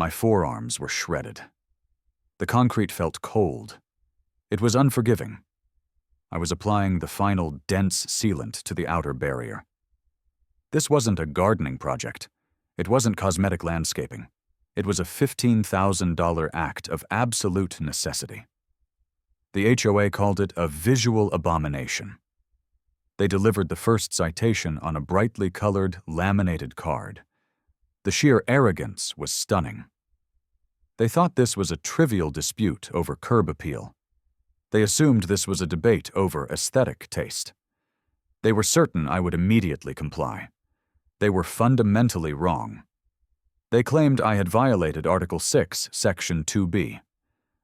My forearms were shredded. The concrete felt cold. It was unforgiving. I was applying the final dense sealant to the outer barrier. This wasn't a gardening project. It wasn't cosmetic landscaping. It was a $15,000 act of absolute necessity. The HOA called it a visual abomination. They delivered the first citation on a brightly colored, laminated card. The sheer arrogance was stunning. They thought this was a trivial dispute over curb appeal. They assumed this was a debate over aesthetic taste. They were certain I would immediately comply. They were fundamentally wrong. They claimed I had violated Article 6, Section 2B,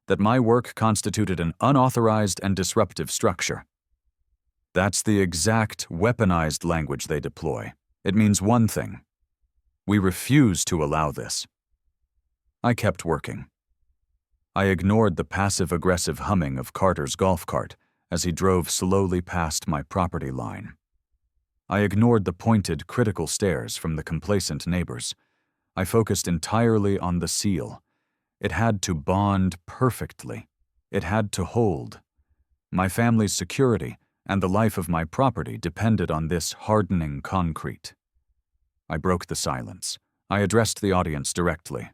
that my work constituted an unauthorized and disruptive structure. That's the exact weaponized language they deploy. It means one thing: we refuse to allow this. I kept working. I ignored the passive-aggressive humming of Carter's golf cart as he drove slowly past my property line. I ignored the pointed, critical stares from the complacent neighbors. I focused entirely on the seal. It had to bond perfectly. It had to hold. My family's security and the life of my property depended on this hardening concrete. I broke the silence. I addressed the audience directly.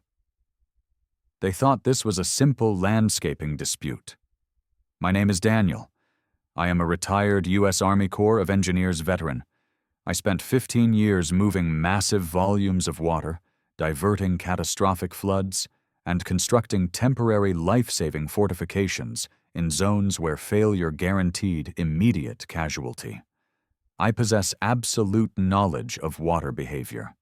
They thought this was a simple landscaping dispute. My name is Daniel. I am a retired U.S. Army Corps of Engineers veteran. I spent 15 years moving massive volumes of water, diverting catastrophic floods, and constructing temporary life-saving fortifications in zones where failure guaranteed immediate casualty. I possess absolute knowledge of water behavior.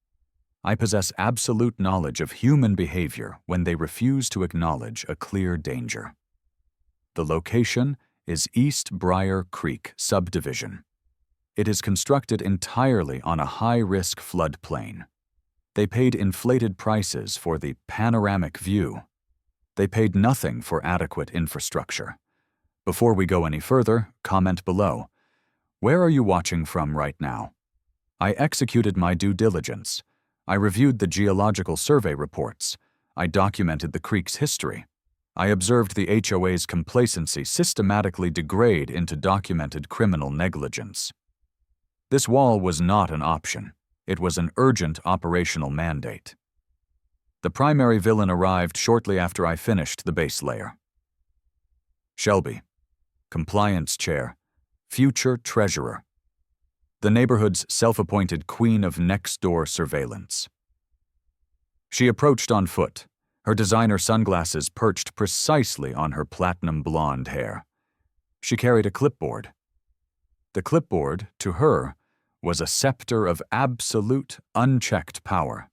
I possess absolute knowledge of human behavior when they refuse to acknowledge a clear danger. The location is East Briar Creek Subdivision. It is constructed entirely on a high-risk floodplain. They paid inflated prices for the panoramic view. They paid nothing for adequate infrastructure. Before we go any further, comment below. Where are you watching from right now? I executed my due diligence. I reviewed the geological survey reports. I documented the creek's history. I observed the HOA's complacency systematically degrade into documented criminal negligence. This wall was not an option. It was an urgent operational mandate. The primary villain arrived shortly after I finished the base layer. Shelby, compliance chair, future treasurer, the neighborhood's self-appointed queen of next-door surveillance. She approached on foot, her designer sunglasses perched precisely on her platinum blonde hair. She carried a clipboard. The clipboard, to her, was a scepter of absolute, unchecked power.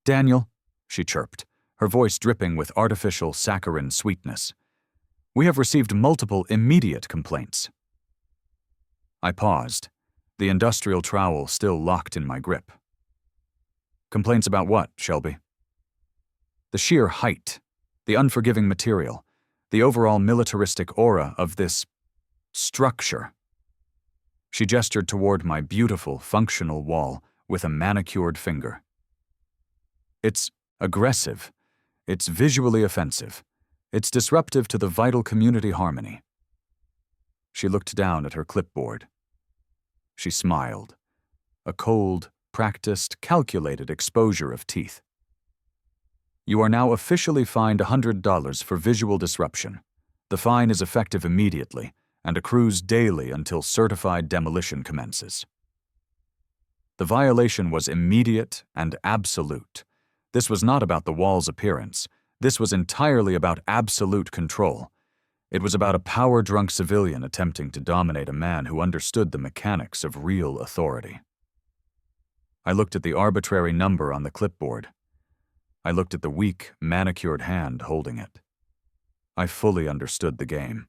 "Daniel," she chirped, her voice dripping with artificial saccharine sweetness, "we have received multiple immediate complaints." I paused, the industrial trowel still locked in my grip. "Complaints about what, Shelby?" The sheer height, the unforgiving material, the overall militaristic aura of this structure. She gestured toward my beautiful, functional wall with a manicured finger. "It's aggressive. It's visually offensive. It's disruptive to the vital community harmony." She looked down at her clipboard. She smiled. A cold, practiced, calculated exposure of teeth. "You are now officially fined $100 for visual disruption. The fine is effective immediately and accrues daily until certified demolition commences." The violation was immediate and absolute. This was not about the wall's appearance. This was entirely about absolute control. It was about a power-drunk civilian attempting to dominate a man who understood the mechanics of real authority. I looked at the arbitrary number on the clipboard. I looked at the weak, manicured hand holding it. I fully understood the game.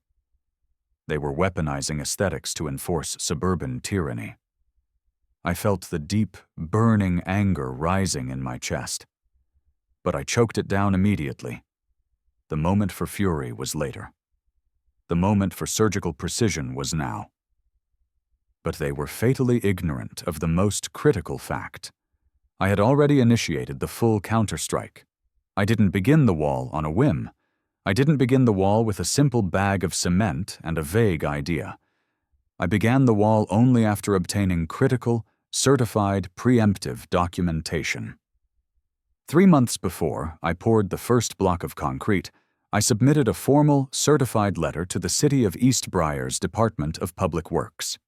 They were weaponizing aesthetics to enforce suburban tyranny. I felt the deep, burning anger rising in my chest. But I choked it down immediately. The moment for fury was later. The moment for surgical precision was now. But they were fatally ignorant of the most critical fact. I had already initiated the full counterstrike. I didn't begin the wall on a whim. I didn't begin the wall with a simple bag of cement and a vague idea. I began the wall only after obtaining critical, certified, preemptive documentation. 3 months before I poured the first block of concrete, I submitted a formal, certified letter to the City of East Briar's Department of Public Works.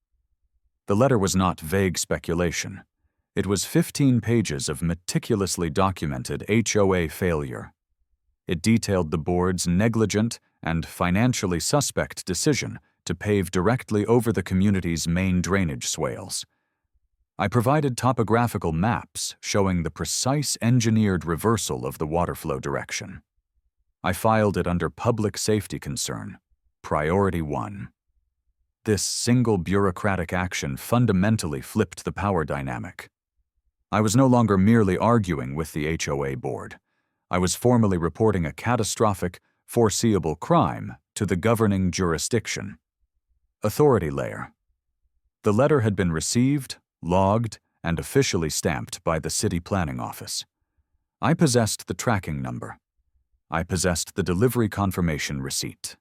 The letter was not vague speculation. It was 15 pages of meticulously documented HOA failure. It detailed the board's negligent and financially suspect decision to pave directly over the community's main drainage swales. I provided topographical maps showing the precise engineered reversal of the water flow direction. I filed it under Public Safety Concern, Priority 1. This single bureaucratic action fundamentally flipped the power dynamic. I was no longer merely arguing with the HOA board. I was formally reporting a catastrophic, foreseeable crime to the governing jurisdiction. Authority layer. The letter had been received, logged, and officially stamped by the City Planning Office. I possessed the tracking number. I possessed the delivery confirmation receipt.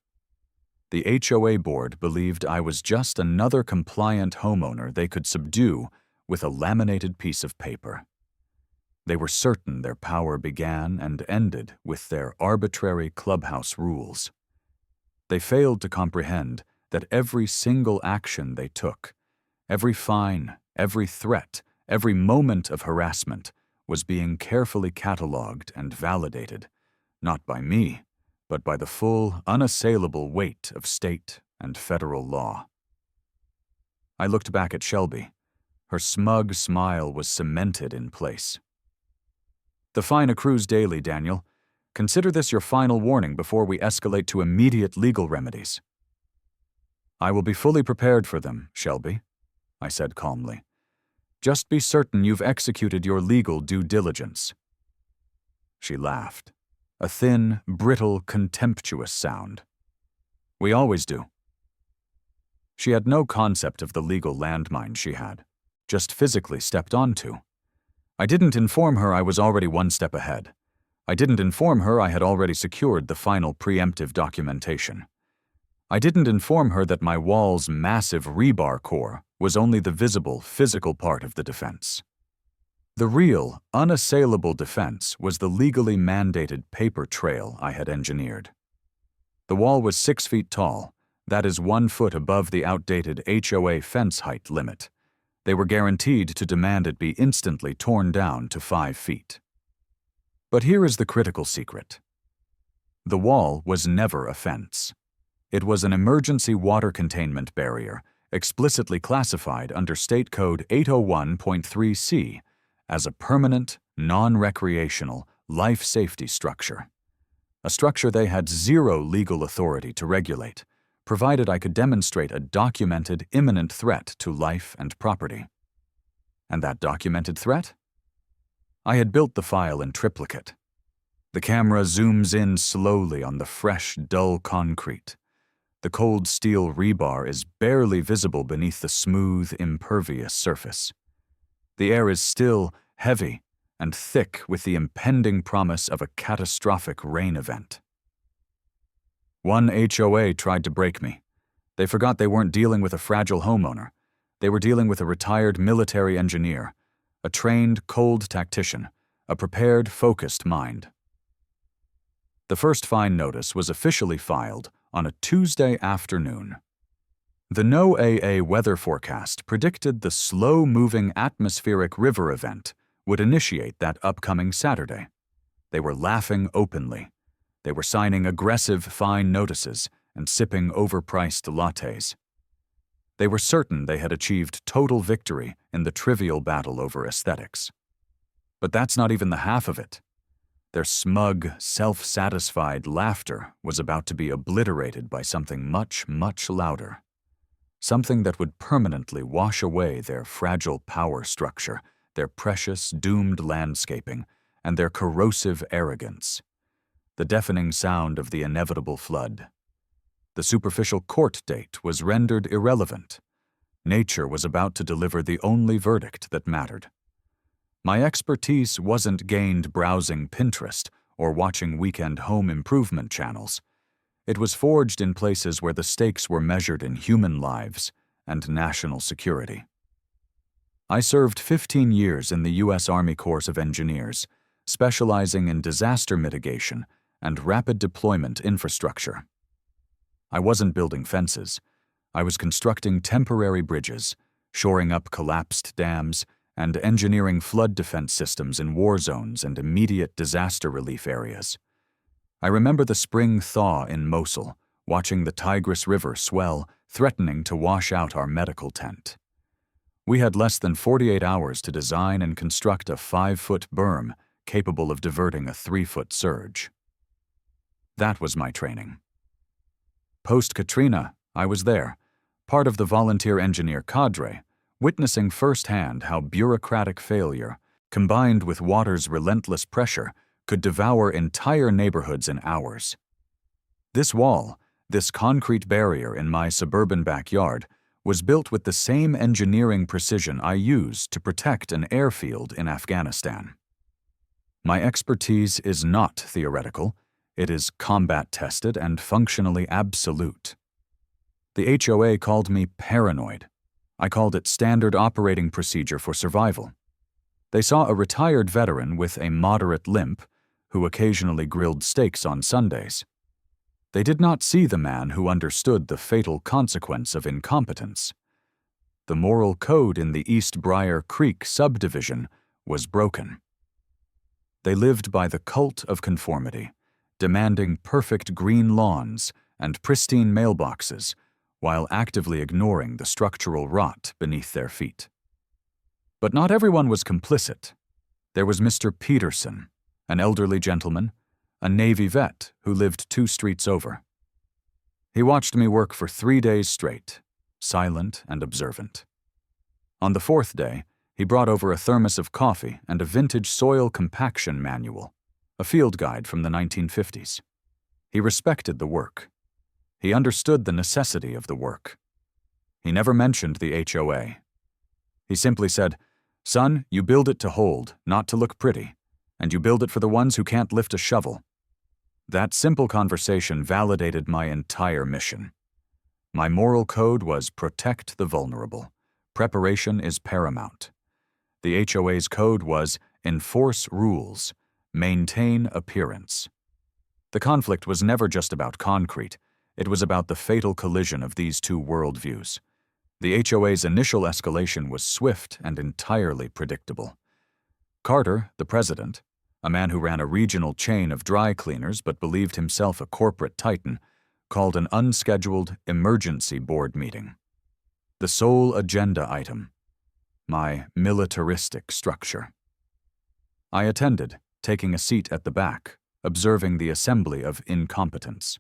The HOA board believed I was just another compliant homeowner they could subdue with a laminated piece of paper. They were certain their power began and ended with their arbitrary clubhouse rules. They failed to comprehend that every single action they took, every fine, every threat, every moment of harassment was being carefully catalogued and validated, not by me, but by the full, unassailable weight of state and federal law. I looked back at Shelby. Her smug smile was cemented in place. The fine accrues daily, Daniel. Consider this your final warning before we escalate to immediate legal remedies. I will be fully prepared for them, Shelby, I said calmly. Just be certain you've executed your legal due diligence. She laughed, a thin, brittle, contemptuous sound. We always do. She had no concept of the legal landmine she had, just physically stepped onto. I didn't inform her I was already one step ahead. I didn't inform her I had already secured the final preemptive documentation. I didn't inform her that my wall's massive rebar core was only the visible, physical part of the defense. The real, unassailable defense was the legally mandated paper trail I had engineered. The wall was 6 feet tall, that is 1 foot above the outdated HOA fence height limit. They were guaranteed to demand it be instantly torn down to 5 feet. But here is the critical secret. The wall was never a fence. It was an emergency water containment barrier explicitly classified under State Code 801.3c as a permanent, non-recreational, life safety structure. A structure they had zero legal authority to regulate, provided I could demonstrate a documented imminent threat to life and property. And that documented threat? I had built the file in triplicate. The camera zooms in slowly on the fresh, dull concrete. The cold steel rebar is barely visible beneath the smooth, impervious surface. The air is still, heavy, and thick with the impending promise of a catastrophic rain event. One HOA tried to break me. They forgot they weren't dealing with a fragile homeowner. They were dealing with a retired military engineer, a trained, cold tactician, a prepared, focused mind. The first fine notice was officially filed on a Tuesday afternoon. The NOAA weather forecast predicted the slow-moving atmospheric river event would initiate that upcoming Saturday. They were laughing openly. They were signing aggressive fine notices and sipping overpriced lattes. They were certain they had achieved total victory in the trivial battle over aesthetics. But that's not even the half of it. Their smug, self-satisfied laughter was about to be obliterated by something much, much louder. Something that would permanently wash away their fragile power structure, their precious, doomed landscaping, and their corrosive arrogance. The deafening sound of the inevitable flood. The superficial court date was rendered irrelevant. Nature was about to deliver the only verdict that mattered. My expertise wasn't gained browsing Pinterest or watching weekend home improvement channels. It was forged in places where the stakes were measured in human lives and national security. I served 15 years in the U.S. Army Corps of Engineers, specializing in disaster mitigation and rapid deployment infrastructure. I wasn't building fences. I was constructing temporary bridges, shoring up collapsed dams, and engineering flood defense systems in war zones and immediate disaster relief areas. I remember the spring thaw in Mosul, watching the Tigris River swell, threatening to wash out our medical tent. We had less than 48 hours to design and construct a 5-foot berm capable of diverting a 3-foot surge. That was my training. Post-Katrina, I was there, part of the volunteer engineer cadre, witnessing firsthand how bureaucratic failure, combined with water's relentless pressure, could devour entire neighborhoods in hours. This wall, this concrete barrier in my suburban backyard, was built with the same engineering precision I used to protect an airfield in Afghanistan. My expertise is not theoretical. It is combat-tested and functionally absolute. The HOA called me paranoid. I called it standard operating procedure for survival. They saw a retired veteran with a moderate limp who occasionally grilled steaks on Sundays. They did not see the man who understood the fatal consequence of incompetence. The moral code in the East Briar Creek subdivision was broken. They lived by the cult of conformity, demanding perfect green lawns and pristine mailboxes, while actively ignoring the structural rot beneath their feet. But not everyone was complicit. There was Mr. Peterson, an elderly gentleman, a Navy vet who lived 2 streets over. He watched me work for 3 days straight, silent and observant. On the 4th day, he brought over a thermos of coffee and a vintage soil compaction manual, a field guide from the 1950s. He respected the work. He understood the necessity of the work. He never mentioned the HOA. He simply said, "Son, you build it to hold, not to look pretty, and you build it for the ones who can't lift a shovel." That simple conversation validated my entire mission. My moral code was protect the vulnerable. Preparation is paramount. The HOA's code was enforce rules, maintain appearance. The conflict was never just about concrete. It was about the fatal collision of these 2 worldviews. The HOA's initial escalation was swift and entirely predictable. Carter, the president, a man who ran a regional chain of dry cleaners but believed himself a corporate titan, called an unscheduled emergency board meeting. The sole agenda item: my militaristic structure. I attended, taking a seat at the back, observing the assembly of incompetents.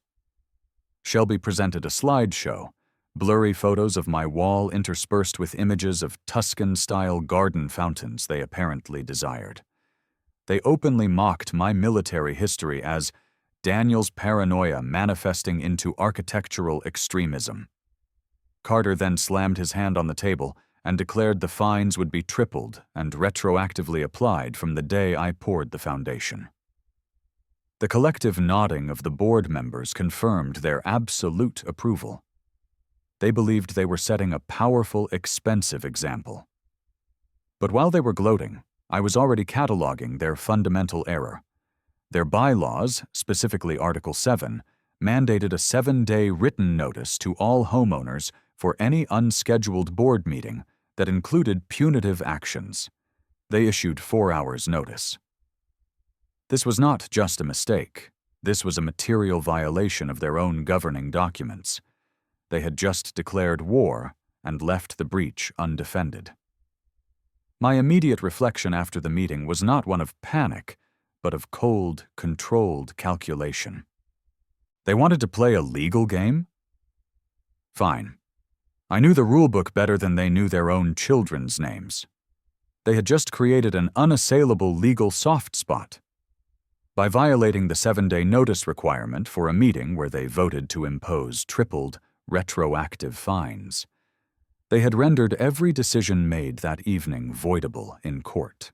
Shelby presented a slideshow, blurry photos of my wall interspersed with images of Tuscan-style garden fountains they apparently desired. They openly mocked my military history as Daniel's paranoia manifesting into architectural extremism. Carter then slammed his hand on the table and declared the fines would be tripled and retroactively applied from the day I poured the foundation. The collective nodding of the board members confirmed their absolute approval. They believed they were setting a powerful, expensive example. But while they were gloating, I was already cataloging their fundamental error. Their bylaws, specifically Article 7, mandated a 7-day written notice to all homeowners for any unscheduled board meeting that included punitive actions. They issued 4 hours' notice. This was not just a mistake. This was a material violation of their own governing documents. They had just declared war and left the breach undefended. My immediate reflection after the meeting was not one of panic, but of cold, controlled calculation. They wanted to play a legal game? Fine. I knew the rulebook better than they knew their own children's names. They had just created an unassailable legal soft spot. By violating the 7-day notice requirement for a meeting where they voted to impose tripled, retroactive fines, they had rendered every decision made that evening voidable in court.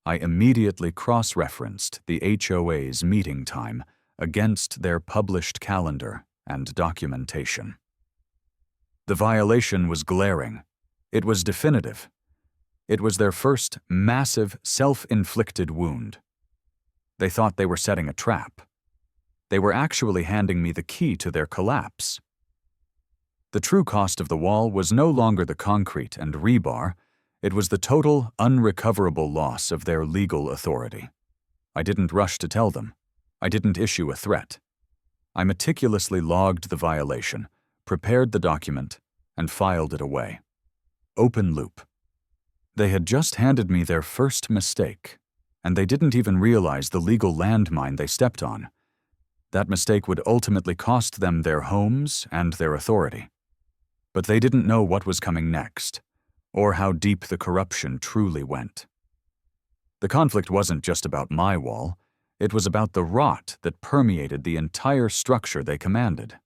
I immediately cross-referenced the HOA's meeting time against their published calendar and documentation. The violation was glaring. It was definitive. It was their first massive self-inflicted wound. They thought they were setting a trap. They were actually handing me the key to their collapse. The true cost of the wall was no longer the concrete and rebar. It was the total, unrecoverable loss of their legal authority. I didn't rush to tell them. I didn't issue a threat. I meticulously logged the violation, prepared the document, and filed it away. Open loop. They had just handed me their first mistake, and they didn't even realize the legal landmine they stepped on. That mistake would ultimately cost them their homes and their authority. But they didn't know what was coming next, or how deep the corruption truly went. The conflict wasn't just about my wall. It was about the rot that permeated the entire structure they commanded.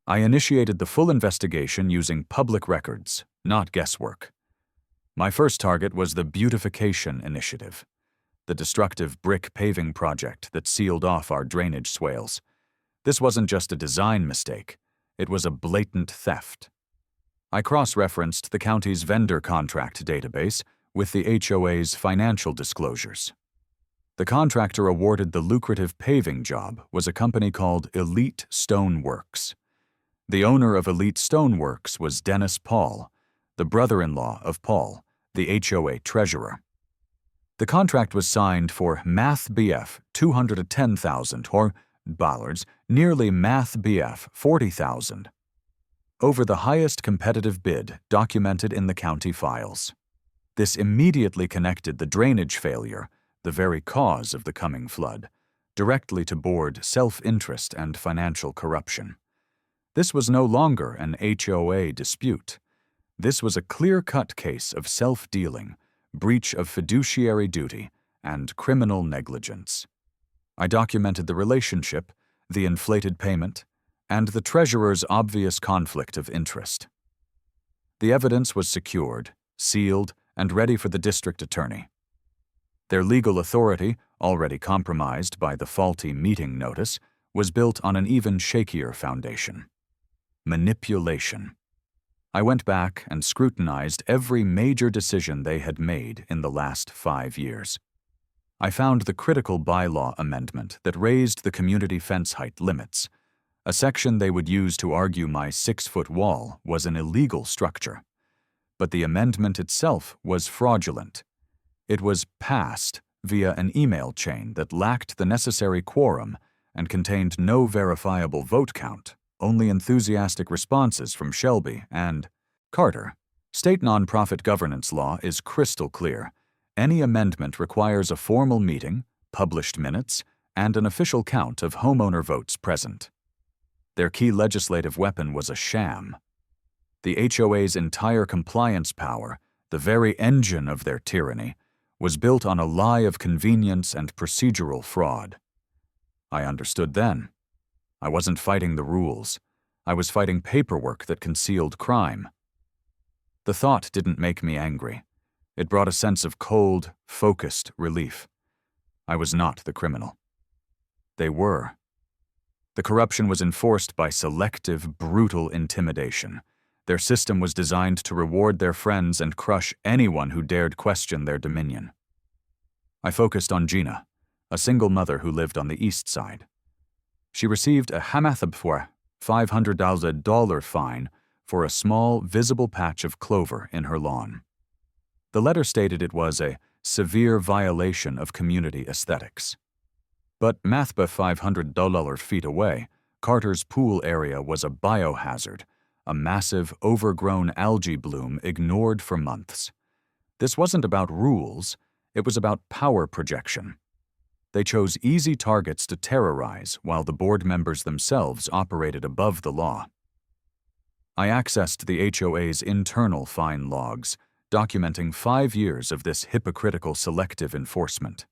I initiated the full investigation using public records, not guesswork. My first target was the Beautification Initiative, the destructive brick paving project that sealed off our drainage swales. This wasn't just a design mistake. It was a blatant theft. I cross-referenced the county's vendor contract database with the HOA's financial disclosures. The contractor awarded the lucrative paving job was a company called Elite Stoneworks. The owner of Elite Stoneworks was Dennis Paul, the brother-in-law of Paul, the HOA treasurer. The contract was signed for Math BF $210,000 or dollars, nearly Math BF $40,000, over the highest competitive bid documented in the county files. This immediately connected the drainage failure, the very cause of the coming flood, directly to board self-interest and financial corruption. This was no longer an HOA dispute. This was a clear-cut case of self-dealing, breach of fiduciary duty, and criminal negligence. I documented the relationship, the inflated payment, and the treasurer's obvious conflict of interest. The evidence was secured, sealed, and ready for the district attorney. Their legal authority, already compromised by the faulty meeting notice, was built on an even shakier foundation: manipulation. I went back and scrutinized every major decision they had made in the last 5 years. I found the critical bylaw amendment that raised the community fence height limits, a section they would use to argue my 6-foot wall was an illegal structure. But the amendment itself was fraudulent. It was passed via an email chain that lacked the necessary quorum and contained no verifiable vote count, only enthusiastic responses from Shelby and Carter. State nonprofit governance law is crystal clear. Any amendment requires a formal meeting, published minutes, and an official count of homeowner votes present. Their key legislative weapon was a sham. The HOA's entire compliance power, the very engine of their tyranny, was built on a lie of convenience and procedural fraud. I understood then. I wasn't fighting the rules. I was fighting paperwork that concealed crime. The thought didn't make me angry. It brought a sense of cold, focused relief. I was not the criminal. They were. The corruption was enforced by selective, brutal intimidation. Their system was designed to reward their friends and crush anyone who dared question their dominion. I focused on Gina, a single mother who lived on the east side. She received a $500,000 fine for a small, visible patch of clover in her lawn. The letter stated it was a severe violation of community aesthetics. But Mathba $500 feet away, Carter's pool area was a biohazard, a massive, overgrown algae bloom ignored for months. This wasn't about rules, it was about power projection. They chose easy targets to terrorize while the board members themselves operated above the law. I accessed the HOA's internal fine logs, documenting 5 years of this hypocritical selective enforcement.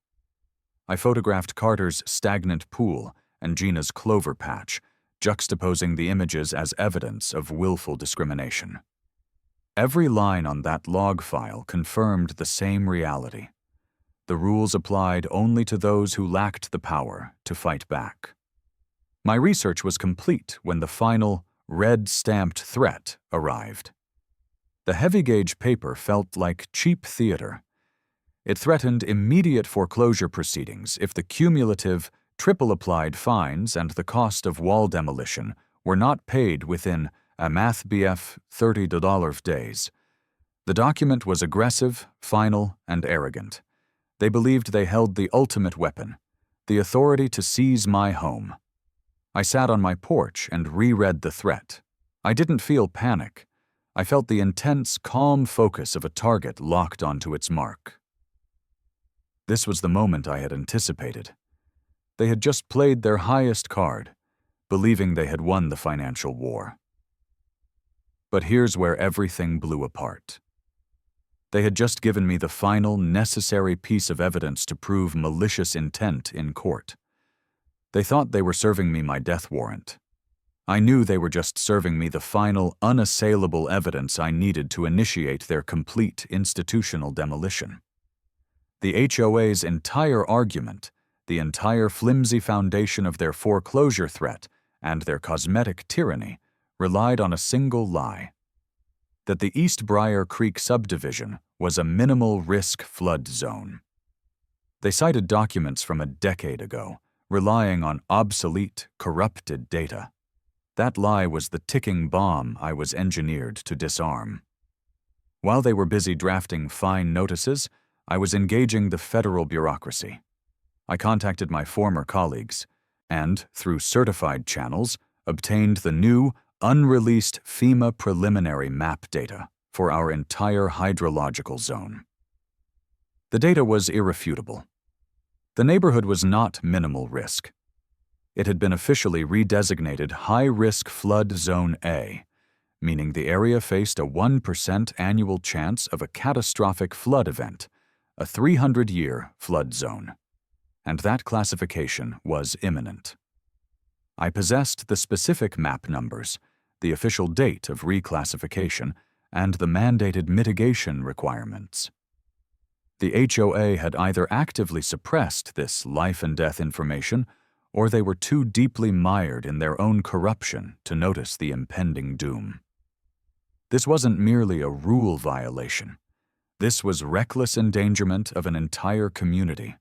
I photographed Carter's stagnant pool and Gina's clover patch, juxtaposing the images as evidence of willful discrimination. Every line on that log file confirmed the same reality. The rules applied only to those who lacked the power to fight back. My research was complete when the final red-stamped threat arrived. The heavy-gauge paper felt like cheap theater. It threatened immediate foreclosure proceedings if the cumulative, triple-applied fines and the cost of wall demolition were not paid within a math BF $30 days. The document was aggressive, final, and arrogant. They believed they held the ultimate weapon, the authority to seize my home. I sat on my porch and reread the threat. I didn't feel panic. I felt the intense, calm focus of a target locked onto its mark. This was the moment I had anticipated. They had just played their highest card, believing they had won the financial war. But here's where everything blew apart. They had just given me the final, necessary piece of evidence to prove malicious intent in court. They thought they were serving me my death warrant. I knew they were just serving me the final, unassailable evidence I needed to initiate their complete institutional demolition. The HOA's entire argument, the entire flimsy foundation of their foreclosure threat, and their cosmetic tyranny relied on a single lie: that the East Briar Creek subdivision was a minimal-risk flood zone. They cited documents from a decade ago, relying on obsolete, corrupted data. That lie was the ticking bomb I was engineered to disarm. While they were busy drafting fine notices, I was engaging the federal bureaucracy. I contacted my former colleagues and, through certified channels, obtained the new, unreleased FEMA preliminary map data for our entire hydrological zone. The data was irrefutable. The neighborhood was not minimal risk. It had been officially redesignated High-Risk Flood Zone A, meaning the area faced a 1% annual chance of a catastrophic flood event, a 300-year flood zone. And that classification was imminent. I possessed the specific map numbers, the official date of reclassification, and the mandated mitigation requirements. The HOA had either actively suppressed this life-and-death information, or they were too deeply mired in their own corruption to notice the impending doom. This wasn't merely a rule violation. This was reckless endangerment of an entire community.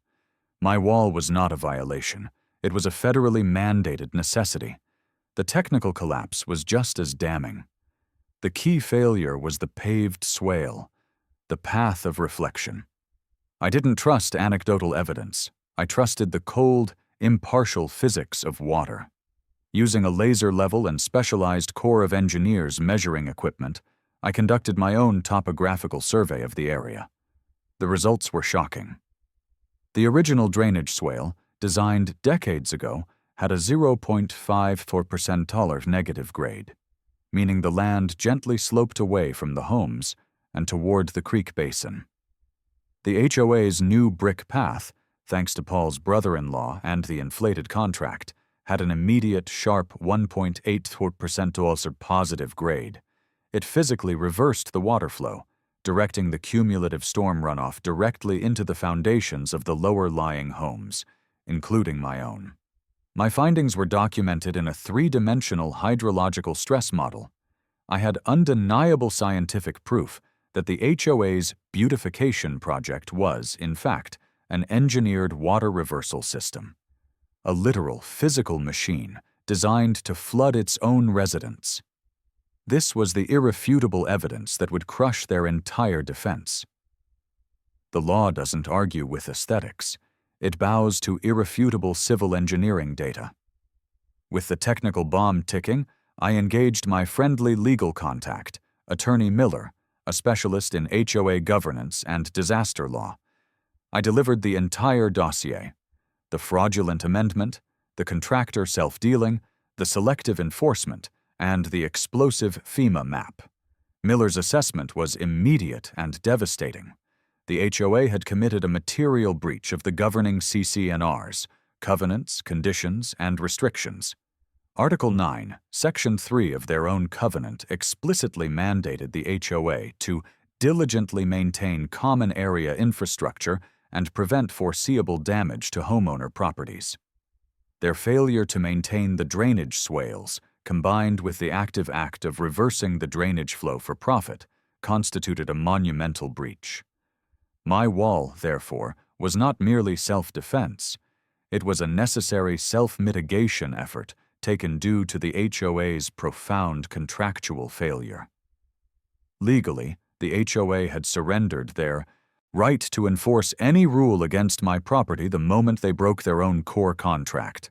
My wall was not a violation. It was a federally mandated necessity. The technical collapse was just as damning. The key failure was the paved swale, the path of reflection. I didn't trust anecdotal evidence. I trusted the cold, impartial physics of water. Using a laser level and specialized Corps of Engineers measuring equipment, I conducted my own topographical survey of the area. The results were shocking. The original drainage swale, designed decades ago, had a 0.54% negative grade, meaning the land gently sloped away from the homes and toward the creek basin. The HOA's new brick path, thanks to Paul's brother-in-law and the inflated contract, had an immediate, sharp 1.84% positive grade. It physically reversed the water flow, directing the cumulative storm runoff directly into the foundations of the lower-lying homes, including my own. My findings were documented in a three-dimensional hydrological stress model. I had undeniable scientific proof that the HOA's Beautification project was, in fact, an engineered water reversal system, a literal physical machine designed to flood its own residents. This was the irrefutable evidence that would crush their entire defense. The law doesn't argue with aesthetics. It bows to irrefutable civil engineering data. With the technical bomb ticking, I engaged my friendly legal contact, Attorney Miller, a specialist in HOA governance and disaster law. I delivered the entire dossier: the fraudulent amendment, the contractor self-dealing, the selective enforcement, and the explosive FEMA map. Miller's assessment was immediate and devastating. The HOA had committed a material breach of the governing CC&Rs, covenants, conditions, and restrictions. Article 9, Section 3 of their own covenant explicitly mandated the HOA to diligently maintain common area infrastructure and prevent foreseeable damage to homeowner properties. Their failure to maintain the drainage swales, combined with the active act of reversing the drainage flow for profit, constituted a monumental breach. My wall, therefore, was not merely self-defense. It was a necessary self-mitigation effort taken due to the HOA's profound contractual failure. Legally, the HOA had surrendered their right to enforce any rule against my property the moment they broke their own core contract.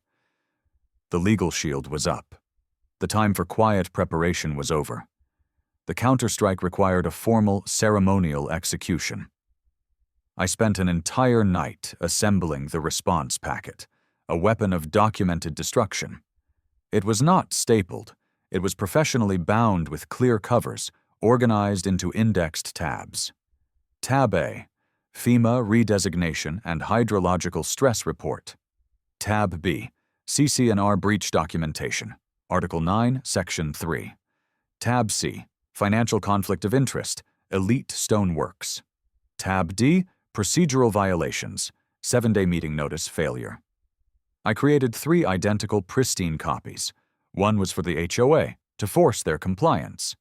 The legal shield was up. The time for quiet preparation was over. The counterstrike required a formal ceremonial execution. I spent an entire night assembling the response packet, a weapon of documented destruction. It was not stapled. It was professionally bound with clear covers, organized into indexed tabs. Tab A, FEMA redesignation and hydrological stress report. Tab B, CC&R breach documentation, Article 9, Section 3. Tab C, financial conflict of interest, elite stoneworks. Tab D, procedural violations, 7-day meeting notice failure. I created 3 identical pristine copies. One was for the HOA, to force their compliance.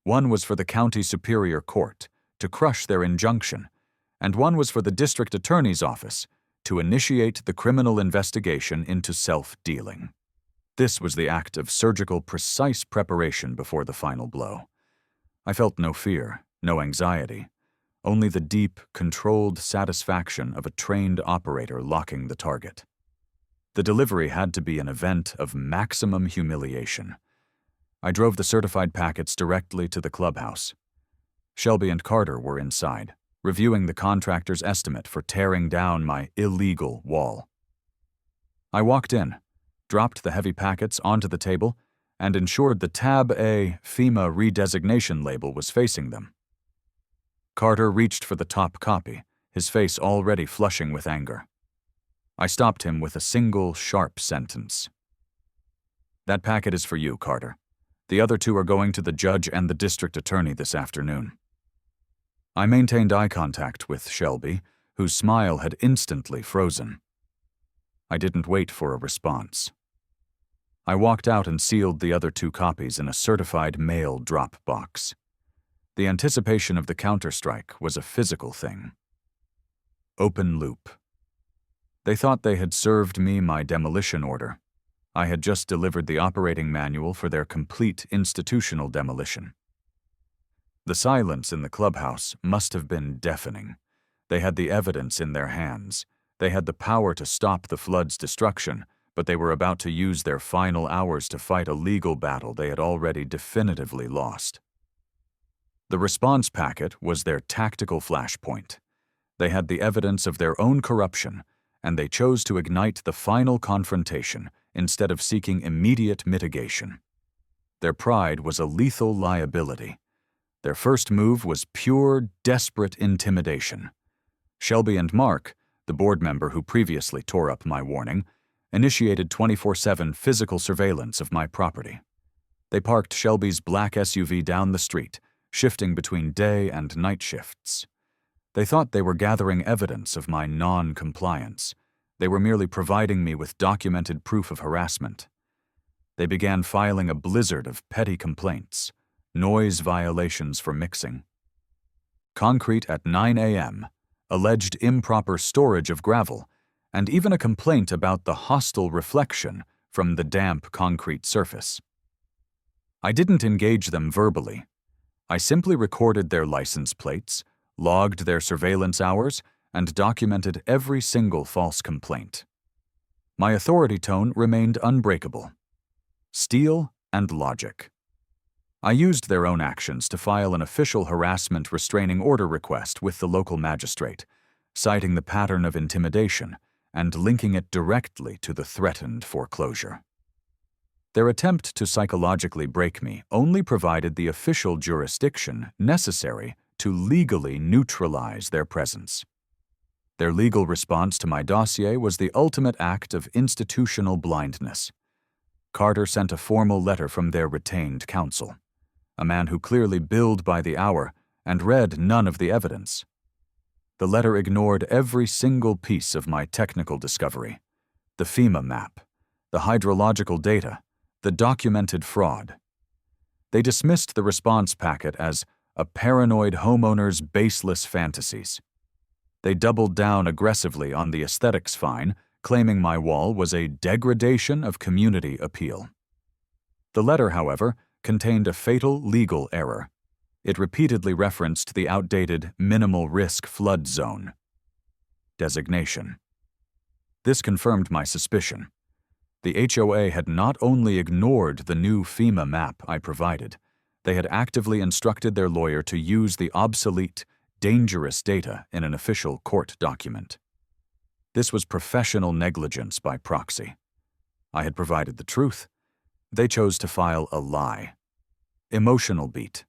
One was for the County Superior Court, to crush their injunction. And one was for the District Attorney's Office, to initiate the criminal investigation into self-dealing. This was the act of surgical, precise preparation before the final blow. I felt no fear, no anxiety, only the deep, controlled satisfaction of a trained operator locking the target. The delivery had to be an event of maximum humiliation. I drove the certified packets directly to the clubhouse. Shelby and Carter were inside, reviewing the contractor's estimate for tearing down my illegal wall. I walked in, dropped the heavy packets onto the table, and ensured the Tab A FEMA redesignation label was facing them. Carter reached for the top copy, his face already flushing with anger. I stopped him with a single, sharp sentence. "That packet is for you, Carter. The other 2 are going to the judge and the district attorney this afternoon." I maintained eye contact with Shelby, whose smile had instantly frozen. I didn't wait for a response. I walked out and sealed the other 2 copies in a certified mail drop box. The anticipation of the counterstrike was a physical thing. Open loop. They thought they had served me my demolition order. I had just delivered the operating manual for their complete institutional demolition. The silence in the clubhouse must have been deafening. They had the evidence in their hands. They had the power to stop the flood's destruction, but they were about to use their final hours to fight a legal battle they had already definitively lost. The response packet was their tactical flashpoint. They had the evidence of their own corruption, and they chose to ignite the final confrontation instead of seeking immediate mitigation. Their pride was a lethal liability. Their first move was pure, desperate intimidation. Shelby and Mark, the board member who previously tore up my warning, initiated 24/7 physical surveillance of my property. They parked Shelby's black SUV down the street, shifting between day and night shifts. They thought they were gathering evidence of my non-compliance. They were merely providing me with documented proof of harassment. They began filing a blizzard of petty complaints, noise violations for mixing, concrete at 9 a.m., alleged improper storage of gravel, and even a complaint about the hostile reflection from the damp concrete surface. I didn't engage them verbally. I simply recorded their license plates, logged their surveillance hours, and documented every single false complaint. My authority tone remained unbreakable. Steel and logic. I used their own actions to file an official harassment restraining order request with the local magistrate, citing the pattern of intimidation and linking it directly to the threatened foreclosure. Their attempt to psychologically break me only provided the official jurisdiction necessary to legally neutralize their presence. Their legal response to my dossier was the ultimate act of institutional blindness. Carter sent a formal letter from their retained counsel, a man who clearly billed by the hour and read none of the evidence. The letter ignored every single piece of my technical discovery: the FEMA map, the hydrological data, the documented fraud. They dismissed the response packet as a paranoid homeowner's baseless fantasies. They doubled down aggressively on the aesthetics fine, claiming my wall was a degradation of community appeal. The letter, however, contained a fatal legal error. It repeatedly referenced the outdated minimal risk flood zone designation. This confirmed my suspicion. The HOA had not only ignored the new FEMA map I provided, they had actively instructed their lawyer to use the obsolete, dangerous data in an official court document. This was professional negligence by proxy. I had provided the truth. They chose to file a lie. Emotional beat.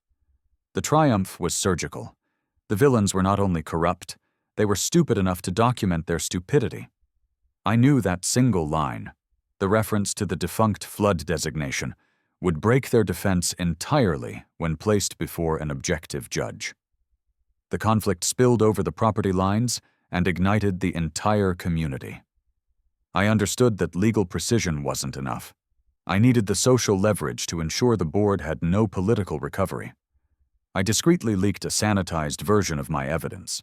The triumph was surgical. The villains were not only corrupt, they were stupid enough to document their stupidity. I knew that single line, the reference to the defunct flood designation, would break their defense entirely when placed before an objective judge. The conflict spilled over the property lines and ignited the entire community. I understood that legal precision wasn't enough. I needed the social leverage to ensure the board had no political recovery. I discreetly leaked a sanitized version of my evidence: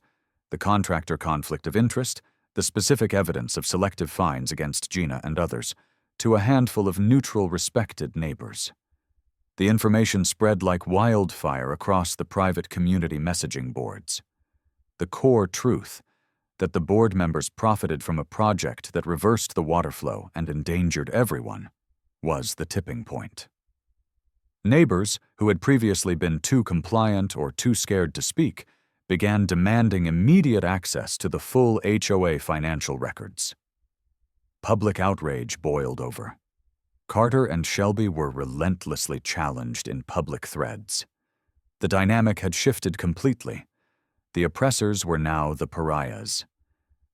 the contractor conflict of interest, the specific evidence of selective fines against Gina and others, to a handful of neutral, respected neighbors. The information spread like wildfire across the private community messaging boards. The core truth, that the board members profited from a project that reversed the water flow and endangered everyone, was the tipping point. Neighbors, who had previously been too compliant or too scared to speak, began demanding immediate access to the full HOA financial records. Public outrage boiled over. Carter and Shelby were relentlessly challenged in public threads. The dynamic had shifted completely. The oppressors were now the pariahs.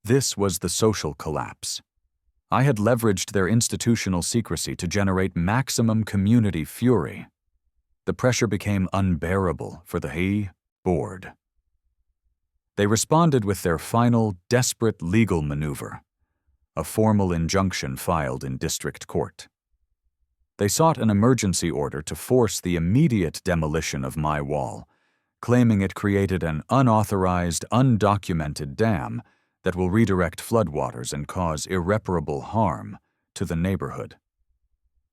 This was the social collapse. I had leveraged their institutional secrecy to generate maximum community fury. The pressure became unbearable for the HOA board. They responded with their final, desperate legal maneuver: a formal injunction filed in district court. They sought an emergency order to force the immediate demolition of my wall, claiming it created an unauthorized, undocumented dam that will redirect floodwaters and cause irreparable harm to the neighborhood.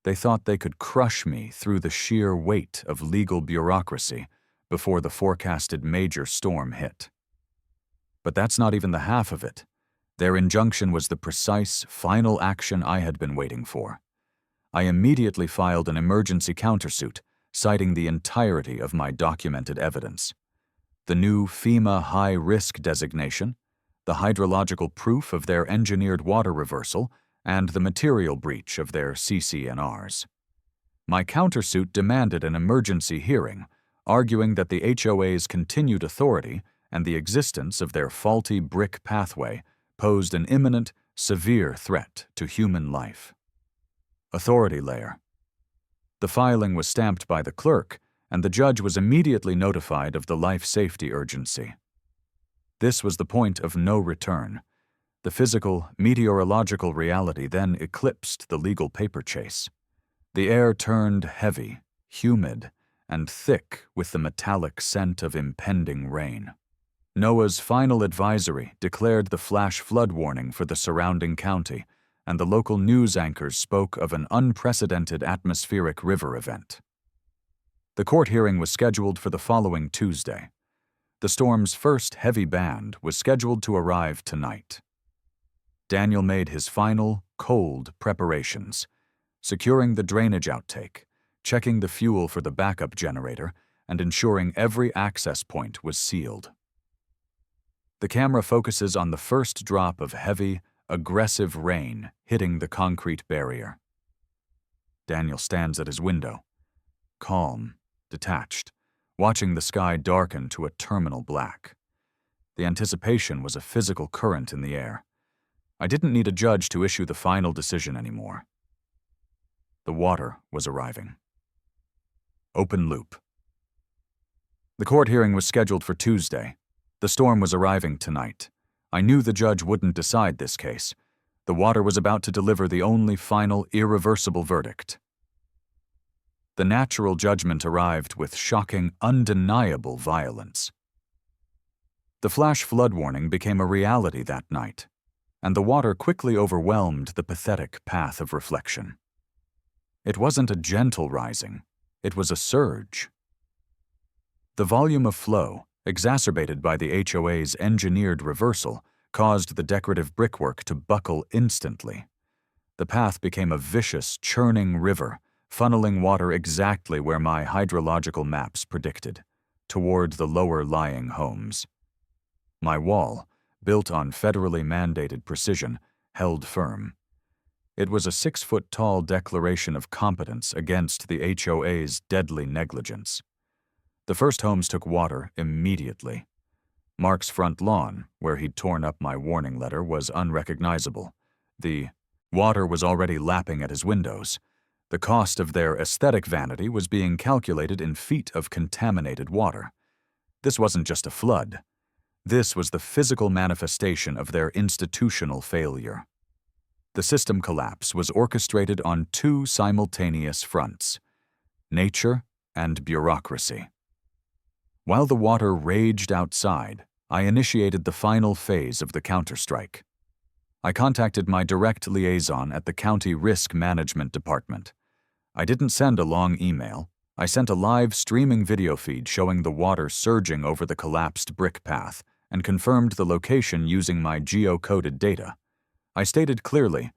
They thought they could crush me through the sheer weight of legal bureaucracy before the forecasted major storm hit. But that's not even the half of it. Their injunction was the precise, final action I had been waiting for. I immediately filed an emergency countersuit, citing the entirety of my documented evidence: the new FEMA high-risk designation, the hydrological proof of their engineered water reversal, and the material breach of their CC&Rs. My countersuit demanded an emergency hearing, arguing that the HOA's continued authority and the existence of their faulty brick pathway posed an imminent, severe threat to human life. Authority layer. The filing was stamped by the clerk, and the judge was immediately notified of the life safety urgency. This was the point of no return. The physical, meteorological reality then eclipsed the legal paper chase. The air turned heavy, humid, and thick with the metallic scent of impending rain. NOAA's final advisory declared the flash flood warning for the surrounding county, and the local news anchors spoke of an unprecedented atmospheric river event. The court hearing was scheduled for the following Tuesday. The storm's first heavy band was scheduled to arrive tonight. Daniel made his final, cold preparations, securing the drainage outtake, checking the fuel for the backup generator, and ensuring every access point was sealed. The camera focuses on the first drop of heavy, aggressive rain hitting the concrete barrier. Daniel stands at his window, calm, detached, watching the sky darken to a terminal black. The anticipation was a physical current in the air. I didn't need a judge to issue the final decision anymore. The water was arriving. Open loop. The court hearing was scheduled for Tuesday. The storm was arriving tonight. I knew the judge wouldn't decide this case. The water was about to deliver the only final, irreversible verdict. The natural judgment arrived with shocking, undeniable violence. The flash flood warning became a reality that night, and the water quickly overwhelmed the pathetic path of reflection. It wasn't a gentle rising, it was a surge. The volume of flow, exacerbated by the HOA's engineered reversal, caused the decorative brickwork to buckle instantly. The path became a vicious, churning river, funneling water exactly where my hydrological maps predicted, toward the lower-lying homes. My wall, built on federally mandated precision, held firm. It was a 6-foot-tall declaration of competence against the HOA's deadly negligence. The first homes took water immediately. Mark's front lawn, where he'd torn up my warning letter, was unrecognizable. The water was already lapping at his windows. The cost of their aesthetic vanity was being calculated in feet of contaminated water. This wasn't just a flood. This was the physical manifestation of their institutional failure. The system collapse was orchestrated on 2 simultaneous fronts: nature and bureaucracy. While the water raged outside, I initiated the final phase of the counterstrike. I contacted my direct liaison at the County Risk Management Department. I didn't send a long email. I sent a live streaming video feed showing the water surging over the collapsed brick path and confirmed the location using my geocoded data. I stated clearly,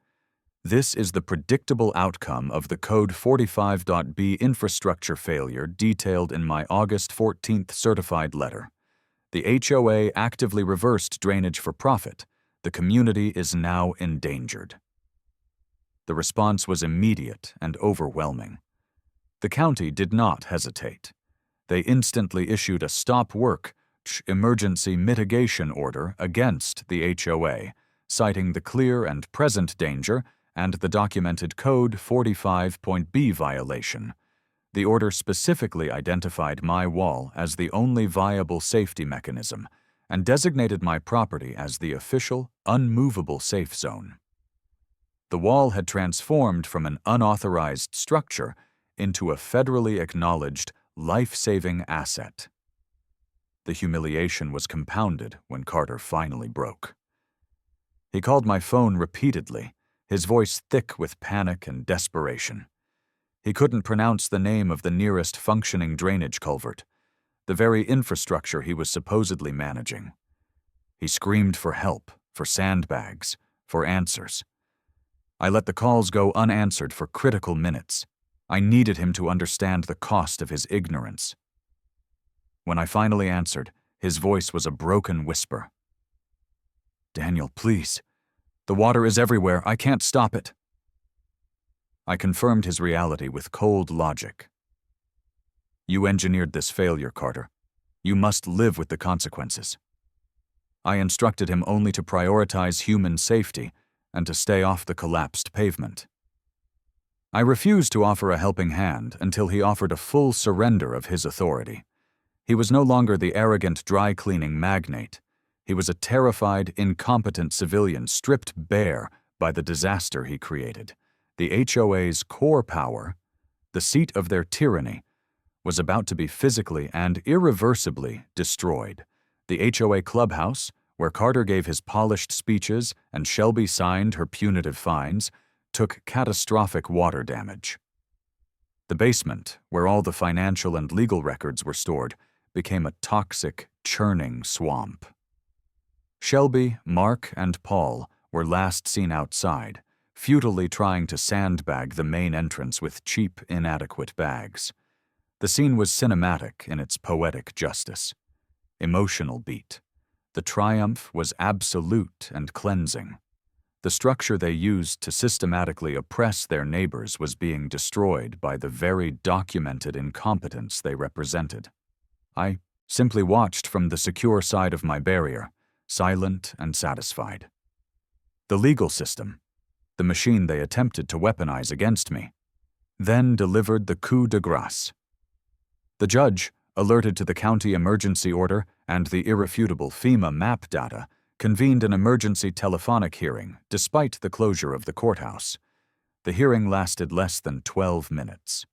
"This is the predictable outcome of the Code 45.b infrastructure failure detailed in my August 14th certified letter. The HOA actively reversed drainage for profit. The community is now endangered." The response was immediate and overwhelming. The county did not hesitate. They instantly issued a stop work emergency mitigation order against the HOA, citing the clear and present danger and the documented Code 45.b violation. The order specifically identified my wall as the only viable safety mechanism and designated my property as the official, unmovable safe zone. The wall had transformed from an unauthorized structure into a federally acknowledged, life-saving asset. The humiliation was compounded when Carter finally broke. He called my phone repeatedly, his voice thick with panic and desperation. He couldn't pronounce the name of the nearest functioning drainage culvert, the very infrastructure he was supposedly managing. He screamed for help, for sandbags, for answers. I let the calls go unanswered for critical minutes. I needed him to understand the cost of his ignorance. When I finally answered, his voice was a broken whisper. "Daniel, please. The water is everywhere. I can't stop it." I confirmed his reality with cold logic. "You engineered this failure, Carter. You must live with the consequences." I instructed him only to prioritize human safety and to stay off the collapsed pavement. I refused to offer a helping hand until he offered a full surrender of his authority. He was no longer the arrogant dry-cleaning magnate. He was a terrified, incompetent civilian stripped bare by the disaster he created. The HOA's core power, the seat of their tyranny, was about to be physically and irreversibly destroyed. The HOA Clubhouse, where Carter gave his polished speeches and Shelby signed her punitive fines, took catastrophic water damage. The basement, where all the financial and legal records were stored, became a toxic, churning swamp. Shelby, Mark, and Paul were last seen outside, futilely trying to sandbag the main entrance with cheap, inadequate bags. The scene was cinematic in its poetic justice. Emotional beat. The triumph was absolute and cleansing. The structure they used to systematically oppress their neighbors was being destroyed by the very documented incompetence they represented. I simply watched from the secure side of my barrier, silent and satisfied. The legal system, the machine they attempted to weaponize against me, then delivered the coup de grace. The judge, alerted to the county emergency order and the irrefutable FEMA map data, convened an emergency telephonic hearing despite the closure of the courthouse. The hearing lasted less than 12 minutes.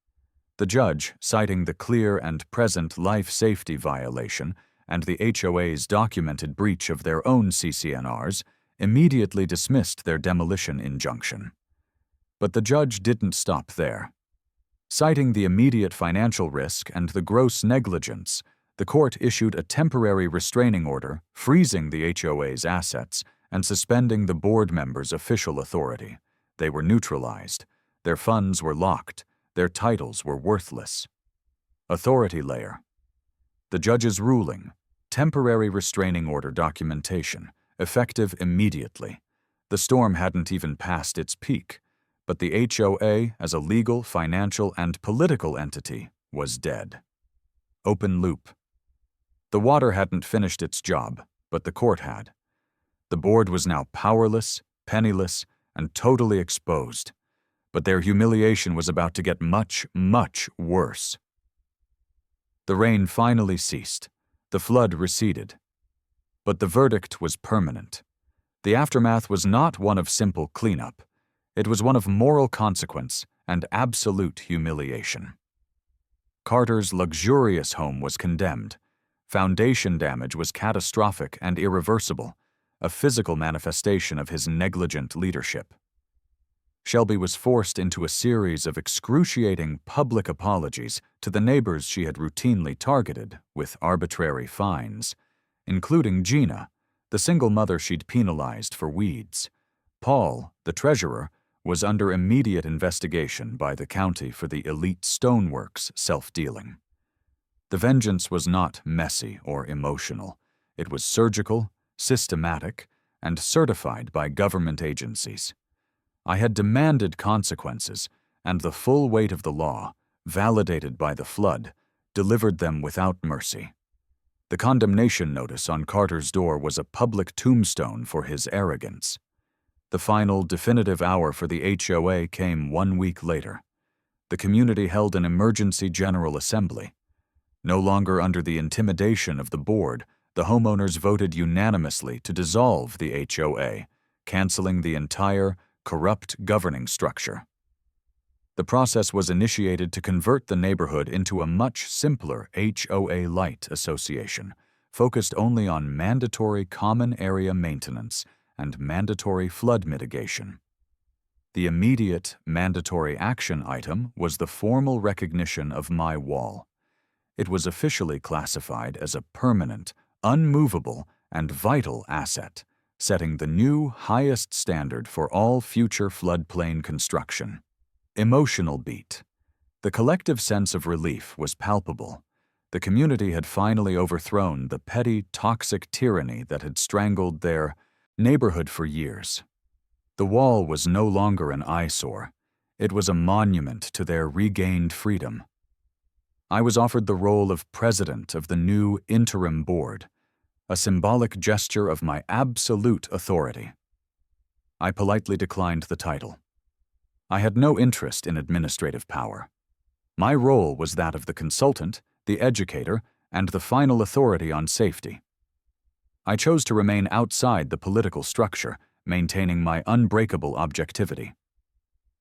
The judge, citing the clear and present life safety violation and the HOA's documented breach of their own CCNRs, immediately dismissed their demolition injunction. But the judge didn't stop there. Citing the immediate financial risk and the gross negligence, the court issued a temporary restraining order freezing the HOA's assets and suspending the board members' official authority. They were neutralized. Their funds were locked. Their titles were worthless. Authority layer. The judge's ruling, temporary restraining order documentation, effective immediately. The storm hadn't even passed its peak, but the HOA, as a legal, financial, and political entity, was dead. Open loop. The water hadn't finished its job, but the court had. The board was now powerless, penniless, and totally exposed. But their humiliation was about to get much, much worse. The rain finally ceased. The flood receded. But the verdict was permanent. The aftermath was not one of simple cleanup. It was one of moral consequence and absolute humiliation. Carter's luxurious home was condemned. Foundation damage was catastrophic and irreversible, a physical manifestation of his negligent leadership. Shelby was forced into a series of excruciating public apologies to the neighbors she had routinely targeted with arbitrary fines, including Gina, the single mother she'd penalized for weeds. Paul, the treasurer, was under immediate investigation by the county for the elite stoneworks self-dealing. The vengeance was not messy or emotional. It was surgical, systematic, and certified by government agencies. I had demanded consequences, and the full weight of the law, validated by the flood, delivered them without mercy. The condemnation notice on Carter's door was a public tombstone for his arrogance. The final, definitive hour for the HOA came 1 week later. The community held an emergency general assembly. No longer under the intimidation of the board, the homeowners voted unanimously to dissolve the HOA, canceling the entire, corrupt governing structure. The process was initiated to convert the neighborhood into a much simpler HOA-light association, focused only on mandatory common area maintenance and mandatory flood mitigation. The immediate mandatory action item was the formal recognition of my wall. It was officially classified as a permanent, unmovable, and vital asset, setting the new highest standard for all future floodplain construction. Emotional beat. The collective sense of relief was palpable. The community had finally overthrown the petty, toxic tyranny that had strangled their neighborhood for years. The wall was no longer an eyesore. It was a monument to their regained freedom. I was offered the role of president of the new interim board, a symbolic gesture of my absolute authority. I politely declined the title. I had no interest in administrative power. My role was that of the consultant, the educator, and the final authority on safety. I chose to remain outside the political structure, maintaining my unbreakable objectivity.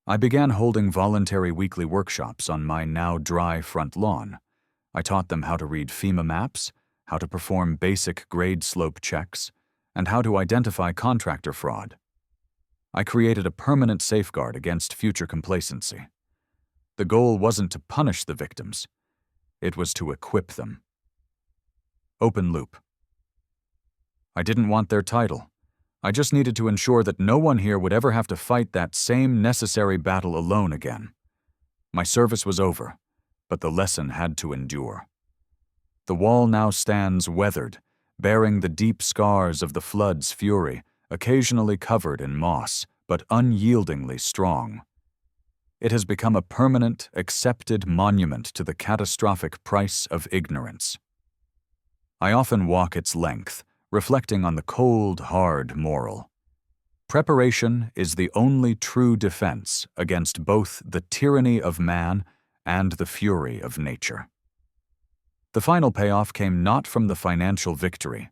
I began holding voluntary weekly workshops on my now dry front lawn. I taught them how to read FEMA maps, how to perform basic grade slope checks, and how to identify contractor fraud. I created a permanent safeguard against future complacency. The goal wasn't to punish the victims. It was to equip them. Open loop. I didn't want their title. I just needed to ensure that no one here would ever have to fight that same necessary battle alone again. My service was over, but the lesson had to endure. The wall now stands weathered, bearing the deep scars of the flood's fury, occasionally covered in moss, but unyieldingly strong. It has become a permanent, accepted monument to the catastrophic price of ignorance. I often walk its length, reflecting on the cold, hard moral. Preparation is the only true defense against both the tyranny of man and the fury of nature. The final payoff came not from the financial victory,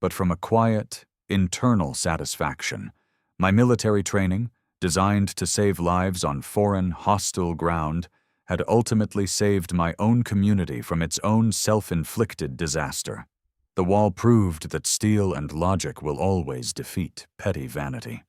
but from a quiet, internal satisfaction. My military training, designed to save lives on foreign, hostile ground, had ultimately saved my own community from its own self-inflicted disaster. The wall proved that steel and logic will always defeat petty vanity.